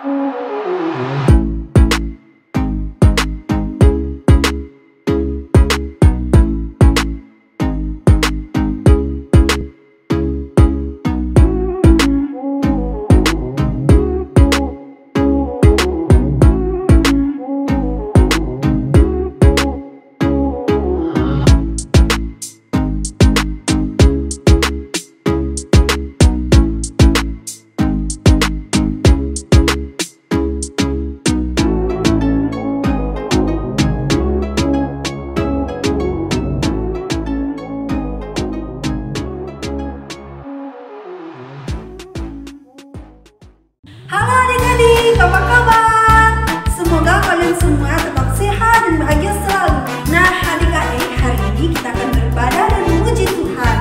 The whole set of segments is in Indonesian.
Halo adik-adik, apa kabar? Semoga kalian semua tetap sehat dan bahagia selalu. Nah adik-adik, hari ini kita akan beribadah dan memuji Tuhan.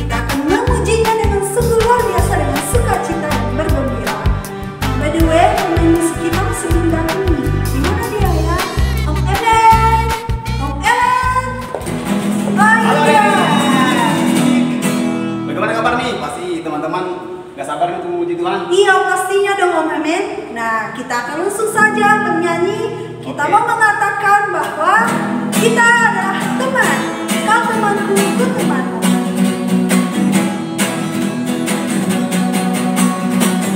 Kita akan memujinya dengan sungguh luar biasa dengan sukacita dan bergembira. By the way, pemain musik kita sebelum datang nih. Dimana dia ya? Om Ellen! Om Ellen! Halo adik-adik! Bagaimana kabar nih? Pasti teman-teman gak sabar nih untuk memuji Tuhan. Iya pastinya dong Om Emen. Nah kita akan langsung saja bernyanyi. Kita mau mengatakan bahwa kita adalah teman. Kau temanku, ku temanmu.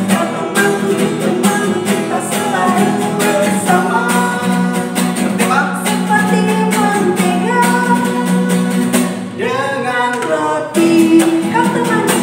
Kau temanku, ku temanmu, kita selalu bersama. Seperti mentega dengan roti. Kau temanku.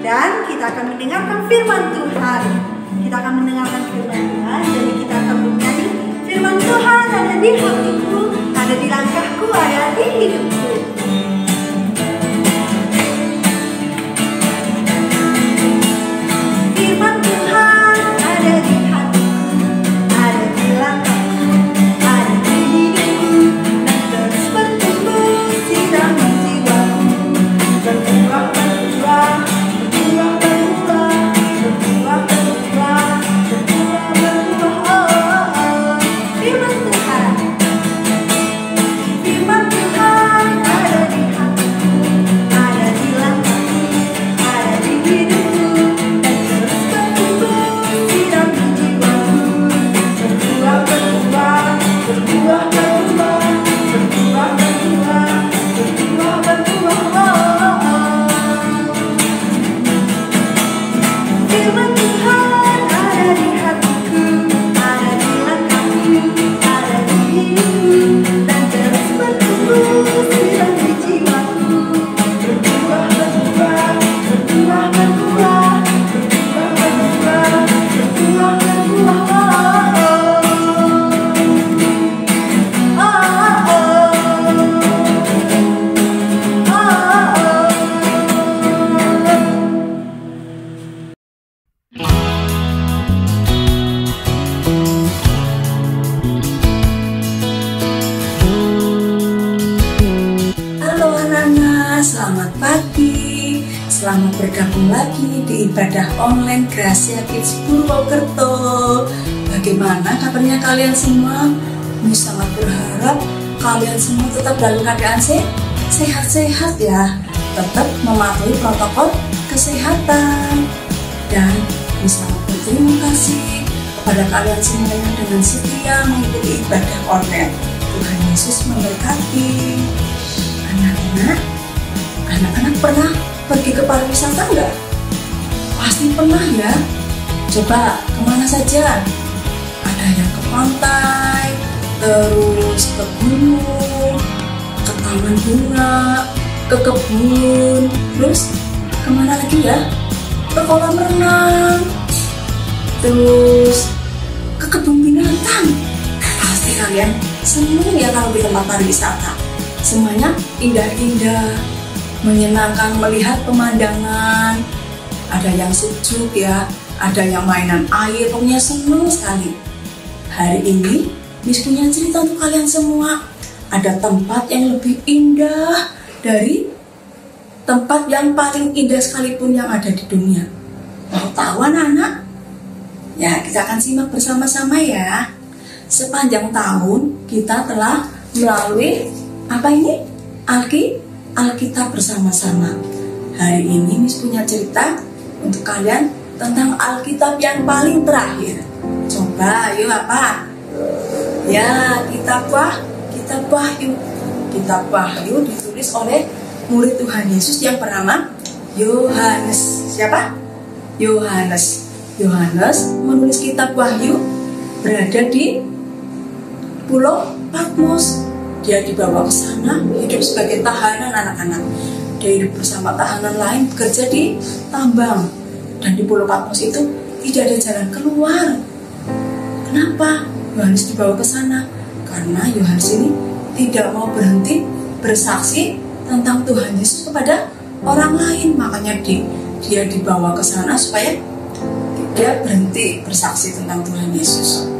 Dan kita akan mendengarkan firman Tuhan. Kita akan mendengarkan firman Tuhan. Jadi kita akan bernyanyi firman Tuhan ada di hatiku, ada di langkahku, ada di hidupku. Firman Tuhan ada di hatiku, ada di langkahku, ada di hidupku, dan terus bertumbuh sirami jiwaku, berbuah berbuah. Firman Tuhan ketemu lagi di ibadah online Gracia Kids Purwokerto. Bagaimana kabarnya kalian semua? Ini sangat berharap kalian semua tetap dalam keadaan sehat-sehat ya. Tetap mematuhi protokol kesehatan. Dan ini sangat berterima kasih kepada kalian semua yang dengan setia mengikuti ibadah online. Tuhan Yesus memberkati. Anak-anak pernah pergi ke pariwisata enggak? Pasti pernah ya. Coba kemana saja? Ada yang ke pantai, terus ke gunung, ke taman bunga, ke kebun, terus kemana lagi ya? Ke kolam renang, terus ke kebun binatang. Pasti kalian senang ya kalau di tempat pariwisata. Semuanya indah-indah, menyenangkan melihat pemandangan. Ada yang sejuk ya, ada yang mainan air, pokoknya senang sekali. Hari ini Miss punya cerita untuk kalian semua. Ada tempat yang lebih indah dari tempat yang paling indah sekalipun yang ada di dunia. Mau tahu anak-anak? Ya, kita akan simak bersama-sama ya. Sepanjang tahun kita telah melalui apa ini? Alkitab bersama-sama. Hari ini Miss punya cerita untuk kalian tentang Alkitab yang paling terakhir. Coba, yuk apa? Ya, kitab Wahyu. Kitab Wahyu ditulis oleh murid Tuhan Yesus yang bernama Yohanes. Siapa? Yohanes. Yohanes menulis kitab Wahyu berada di Pulau Patmos. Dia dibawa ke sana, hidup sebagai tahanan anak-anak. Dia hidup bersama tahanan lain, bekerja di tambang. Dan di Pulau Patmos itu tidak ada jalan keluar. Kenapa Yohanes dibawa ke sana? Karena Yohanes ini tidak mau berhenti bersaksi tentang Tuhan Yesus kepada orang lain. Makanya dia dibawa ke sana supaya dia berhenti bersaksi tentang Tuhan Yesus.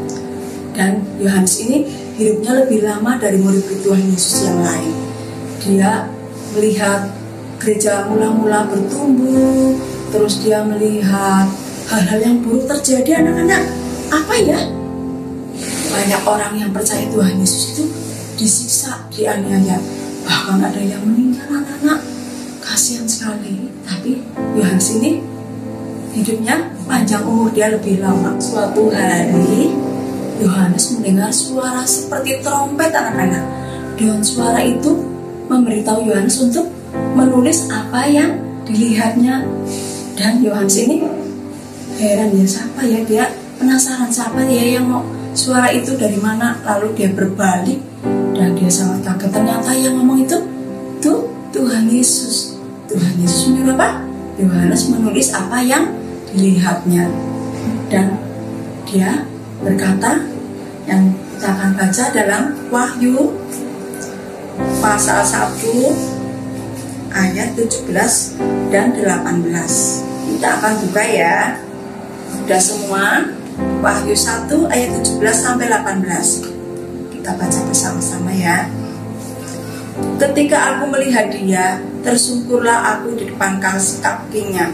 Dan Yohanes ini hidupnya lebih lama dari murid Tuhan Yesus yang lain. Dia melihat gereja mula-mula bertumbuh, terus dia melihat hal-hal yang buruk terjadi anak-anak. Apa ya? Banyak orang yang percaya Tuhan Yesus itu disiksa, dianiaya, bahkan ada yang meninggal anak-anak. Kasihan sekali. Tapi Yohanes ini hidupnya panjang umur, dia lebih lama. Suatu hari Yohanes mendengar suara seperti trompet anak-anak. Dan suara itu memberitahu Yohanes untuk menulis apa yang dilihatnya. Dan Yohanes ini heran ya, siapa ya, dia penasaran siapa ya yang mau suara itu dari mana. Lalu dia berbalik dan dia sangat kaget, ternyata yang ngomong itu Tuhan Yesus. Tuhan Yesus menyuruh apa? Yohanes menulis apa yang dilihatnya. Dan dia berkata, yang kita akan baca dalam Wahyu pasal 1 ayat 17 dan 18. Kita akan buka ya. Sudah semua? Wahyu 1 ayat 17 sampai 18. Kita baca bersama-sama ya. Ketika aku melihat dia, tersungkurlah aku di depan kakinya,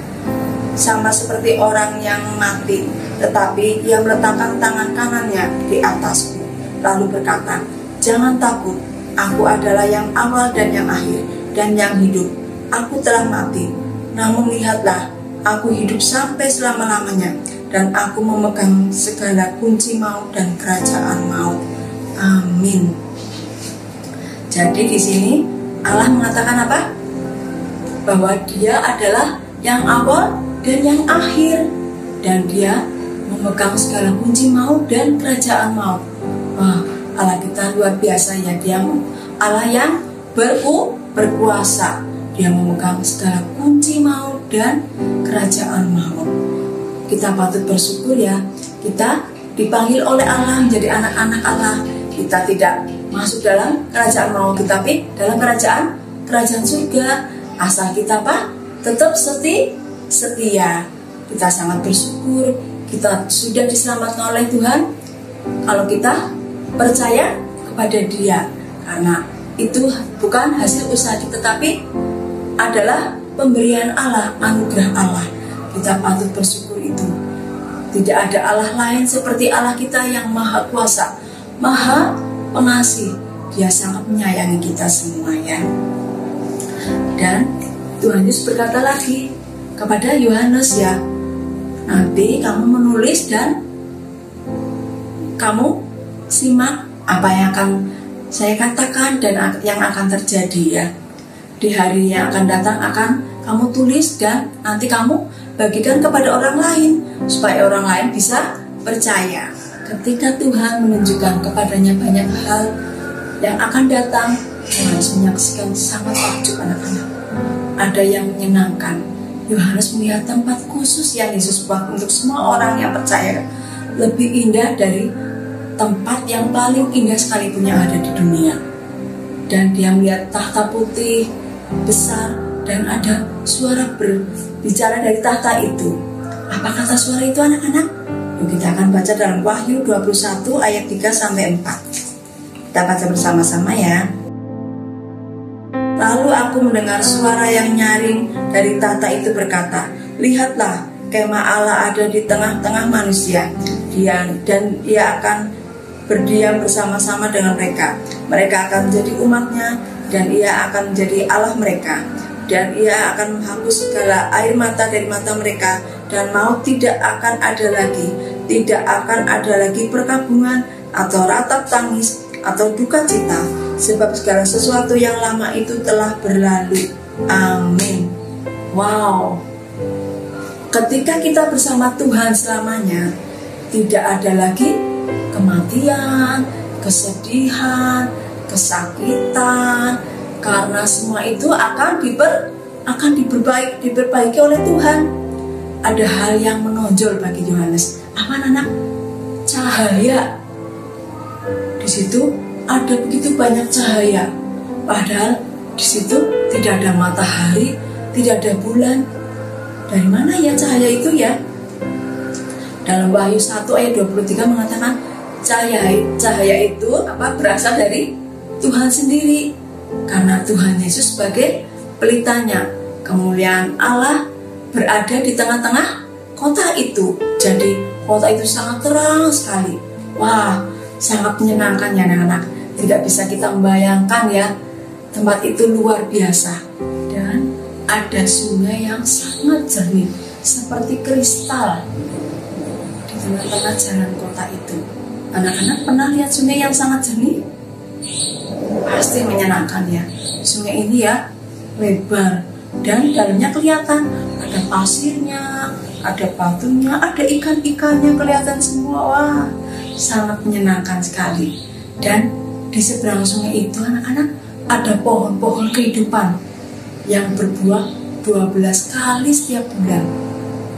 sama seperti orang yang mati. Tetapi ia meletakkan tangan kanannya di atasku, lalu berkata, jangan takut, aku adalah yang awal dan yang akhir, dan yang hidup. Aku telah mati, namun lihatlah, aku hidup sampai selama-lamanya, dan aku memegang segala kunci maut dan kerajaan maut. Amin. Jadi di sini Allah mengatakan apa? Bahwa dia adalah yang awal dan yang akhir, dan dia memegang segala kunci maut dan kerajaan maut. Wah, Allah kita luar biasa ya. Dia Allah yang berkuasa. Dia memegang segala kunci maut dan kerajaan maut. Kita patut bersyukur ya. Kita dipanggil oleh Allah menjadi anak-anak Allah. Kita tidak masuk dalam kerajaan maut, tetapi dalam kerajaan surga. Asal kita apa? Tetap setia. Kita sangat bersyukur kita sudah diselamatkan oleh Tuhan kalau kita percaya kepada Dia, karena itu bukan hasil usaha kita, tapi adalah pemberian Allah, anugerah Allah. Kita patut bersyukur itu. Tidak ada Allah lain seperti Allah kita yang maha kuasa, maha pengasih. Dia sangat menyayangi kita semua ya. Dan Tuhan Yesus berkata lagi kepada Yohanes ya, nanti kamu menulis dan kamu simak apa yang akan saya katakan dan yang akan terjadi ya. Di hari yang akan datang akan kamu tulis dan nanti kamu bagikan kepada orang lain supaya orang lain bisa percaya. Ketika Tuhan menunjukkan kepadanya banyak hal yang akan datang, Yohanes menyaksikan sangat takjub anak-anak. Ada yang menyenangkan. Yohanes melihat tempat khusus yang Yesus buat untuk semua orang yang percaya, lebih indah dari tempat yang paling indah sekalipun yang ada di dunia. Dan dia melihat tahta putih besar dan ada suara berbicara dari tahta itu. Apa kata suara itu anak-anak? Yuk kita akan baca dalam Wahyu 21 ayat 3-4. Kita baca bersama-sama ya. Lalu aku mendengar suara yang nyaring dari tahta itu berkata, lihatlah, kemah Allah ada di tengah-tengah manusia. Dan ia akan berdiam bersama-sama dengan mereka. Mereka akan menjadi umatnya dan ia akan menjadi Allah mereka. Dan ia akan menghapus segala air mata dari mata mereka, dan maut tidak akan ada lagi. Tidak akan ada lagi perkabungan atau ratap tangis atau duka cita, sebab segala sesuatu yang lama itu telah berlalu. Amin. Wow. Ketika kita bersama Tuhan selamanya, tidak ada lagi kematian, kesedihan, kesakitan, karena semua itu akan diperbaiki oleh Tuhan. Ada hal yang menonjol bagi Yohanes. Apa anak? Cahaya. Di situ ada begitu banyak cahaya. Padahal di situ tidak ada matahari, tidak ada bulan. Dari mana ya cahaya itu ya? Dalam Wahyu 1 ayat 23 mengatakan cahaya itu berasal dari Tuhan sendiri. Karena Tuhan Yesus sebagai pelitanya. Kemuliaan Allah berada di tengah-tengah kota itu. Jadi kota itu sangat terang sekali. Wah, sangat menyenangkan ya anak-anak. Tidak bisa kita membayangkan ya, tempat itu luar biasa. Dan ada sungai yang sangat jernih, seperti kristal di tengah-tengah jalan kota itu. Anak-anak pernah lihat sungai yang sangat jernih? Pasti menyenangkan ya. Sungai ini ya lebar dan dalamnya kelihatan ada pasirnya, ada batunya, ada ikan-ikannya kelihatan semua. Wah, sangat menyenangkan sekali. Dan di seberang sungai itu anak-anak ada pohon-pohon kehidupan yang berbuah 12 kali setiap bulan.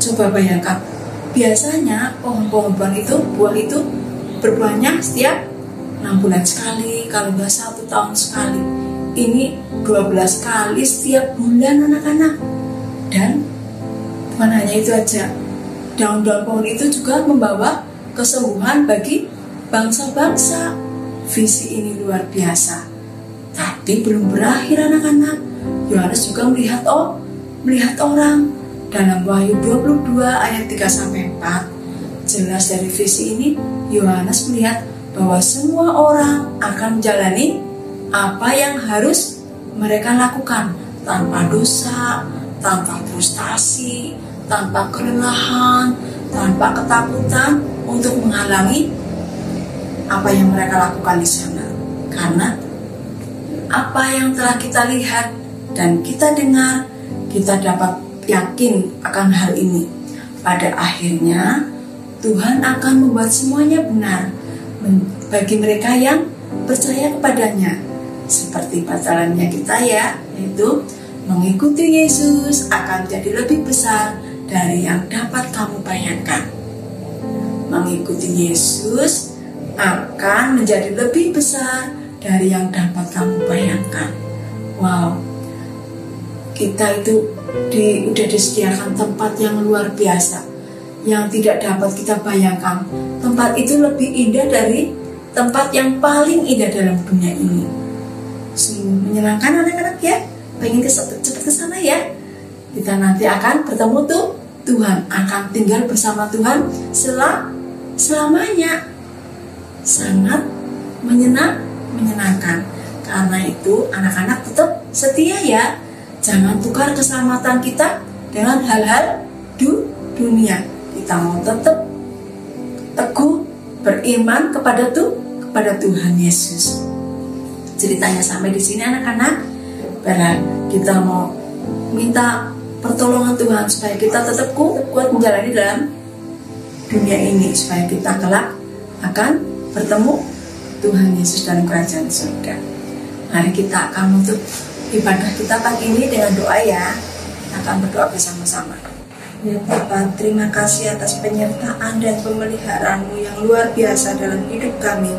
Coba bayangkan, biasanya pohon-pohon buah itu berbuahnya setiap 6 bulan sekali, kalau nggak 1 tahun sekali. Ini 12 kali setiap bulan anak-anak. Dan bukan hanya itu aja, daun-daun pohon itu juga membawa kesembuhan bagi bangsa-bangsa. Visi ini luar biasa. Tapi belum berakhir anak-anak. Yohanes juga melihat orang. Dalam Wahyu 22 ayat 3-4, jelas dari visi ini Yohanes melihat bahwa semua orang akan menjalani apa yang harus mereka lakukan tanpa dosa, tanpa frustasi, tanpa kelelahan, tanpa ketakutan untuk menghalangi apa yang mereka lakukan di sana. Karena apa yang telah kita lihat dan kita dengar, kita dapat yakin akan hal ini. Pada akhirnya Tuhan akan membuat semuanya benar bagi mereka yang percaya kepadanya. Seperti batalannya kita ya, yaitu mengikuti Yesus akan jadi lebih besar dari yang dapat kamu bayangkan. Mengikuti Yesus akan menjadi lebih besar dari yang dapat kamu bayangkan. Wow, kita itu udah disediakan tempat yang luar biasa, yang tidak dapat kita bayangkan. Tempat itu lebih indah dari tempat yang paling indah dalam dunia ini. Sungguh menyenangkan anak-anak ya. Pengen cepat ke sana ya. Kita nanti akan bertemu tuh Tuhan, akan tinggal bersama Tuhan selamanya. Sangat menyenangkan. Karena itu anak-anak tetap setia ya. Jangan tukar keselamatan kita dengan hal-hal dunia. Kita mau tetap teguh beriman kepada Tuhan Yesus. Ceritanya sampai di sini anak-anak. Biar kita mau minta pertolongan Tuhan supaya kita tetap kuat menjalani dalam dunia ini, supaya kita kelak akan bertemu Tuhan Yesus dalam kerajaan surga. Mari kita akan menutup ibadah kita pagi ini dengan doa ya. Akan berdoa bersama-sama. Ya Bapa, terima kasih atas penyertaan dan pemeliharaanmu yang luar biasa dalam hidup kami,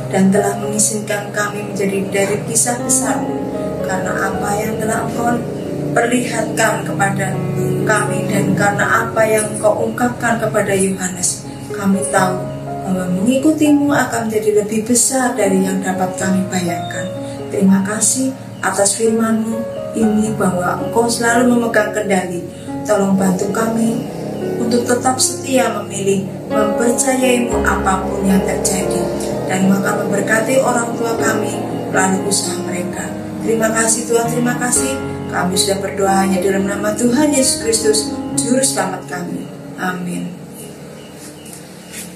dan telah mengizinkan kami menjadi dari kisah besarmu. Karena apa yang telah Engkau perlihatkan kepada kami dan karena apa yang Engkau ungkapkan kepada Yohanes, kami tahu bahwa mengikutimu akan menjadi lebih besar dari yang dapat kami bayangkan. Terima kasih atas firman-Mu ini bahwa Engkau selalu memegang kendali. Tolong bantu kami untuk tetap setia memilih mempercayai-Mu apapun yang terjadi, dan akan memberkati orang tua kami melalui usaha mereka. Terima kasih Tuhan, terima kasih. Kami sudah berdoa hanya dalam nama Tuhan Yesus Kristus, Juru Selamat kami. Amin.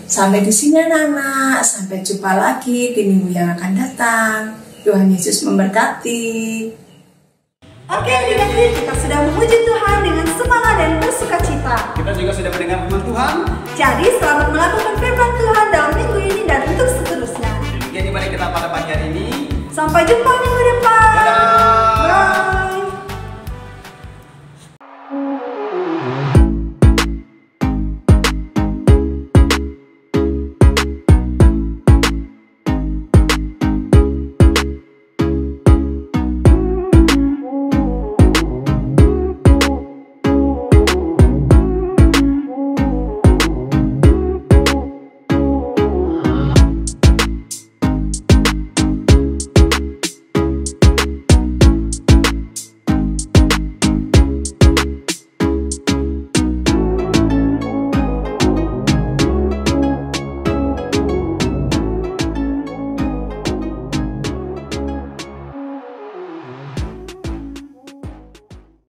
Sampai di sini anak-anak. Sampai jumpa lagi di minggu yang akan datang. Tuhan Yesus memberkati. Oke adik-adik, kita sudah memuji Tuhan dengan semangat dan bersuka cita. Kita juga sudah mendengar firman Tuhan. Jadi selamat melakukan firman Tuhan dalam minggu ini dan untuk seterusnya. Demikian ibadah kita pada pagi hari ini. Sampai jumpa